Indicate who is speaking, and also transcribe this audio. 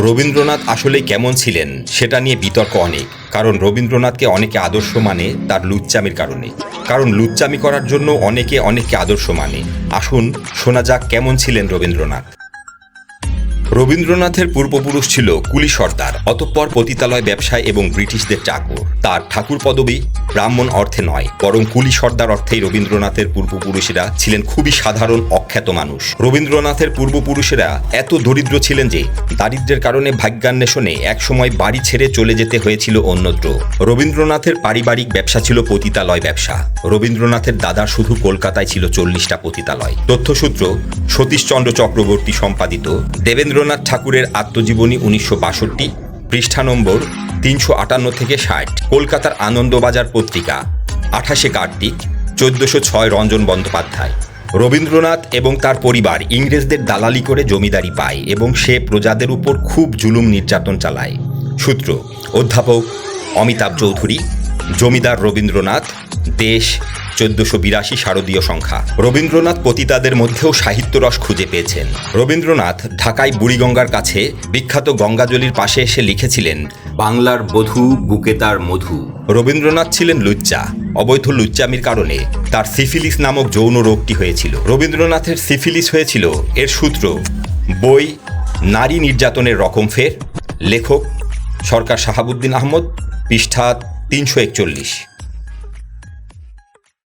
Speaker 1: রবীন্দ্রনাথ আসলে কেমন ছিলেন সেটা নিয়ে বিতর্ক অনেক। কারণ রবীন্দ্রনাথকে অনেকে আদর্শ মানে তার লুচ্চামির কারণে। কারণ লুচ্চামি করার জন্য অনেকে আদর্শ মানে। আসুন শোনা যাক কেমন ছিলেন রবীন্দ্রনাথ। রবীন্দ্রনাথের পূর্বপুরুষ ছিল কুলি সর্দার, অতঃপর পতিতালয় ব্যবসায় এবং ব্রিটিশদের চাকর। তার ঠাকুর পদবি ব্রাহ্মণ অর্থে নয়, বরং কুলি সর্দার অর্থেই রবীন্দ্রনাথের পূর্বপুরুষেরা ছিলেন খুবই সাধারণ অখ্যাত মানুষ। রবীন্দ্রনাথের পূর্বপুরুষেরা এত দরিদ্র ছিলেন যে দারিদ্র্যের কারণে ভাগ্যান্বেষণে একসময় বাড়ি ছেড়ে চলে যেতে হয়েছিল অন্যত্র। রবীন্দ্রনাথের পারিবারিক ব্যবসা ছিল পতিতালয় ব্যবসা। রবীন্দ্রনাথের দাদার শুধু কলকাতায় ছিল 40টা পতিতালয়। তথ্যসূত্র সতীশচন্দ্র চক্রবর্তী সম্পাদিত দেবেন্দ্রনাথ ঠাকুরের আত্মজীবনী 1962, পৃষ্ঠা নম্বর 358 থেকে 60। কলকাতার আনন্দবাজার পত্রিকা, 28 কার্তিক 1406। রঞ্জন বন্দ্যোপাধ্যায়। রবীন্দ্রনাথ এবং তার পরিবার ইংরেজদের দালালি করে জমিদারি পায় এবং সে প্রজাদের উপর খুব জুলুম নির্যাতন চালায়। সূত্র অধ্যাপক অমিতাভ চৌধুরী, জমিদার রবীন্দ্রনাথ, দেশ 1482 শারদীয় সংখ্যা। রবীন্দ্রনাথ পতিতাদের মধ্যেও সাহিত্যরস খুঁজে পেয়েছেন। রবীন্দ্রনাথ ঢাকায় বুড়িগঙ্গার কাছে বিখ্যাত গঙ্গাজলির পাশে এসে লিখেছিলেন, বাংলার বধূ বুকে তার মধু। রবীন্দ্রনাথ ছিলেন লুচ্চা। অবৈধ লুচ্চামির কারণে তার সিফিলিস নামক যৌন রোগটি হয়েছিল। রবীন্দ্রনাথের সিফিলিস হয়েছিল এর সূত্র বই নারী নির্যাতনের রকমফের, লেখক সরকার শাহাবুদ্দিন আহমদ, পৃষ্ঠা 341।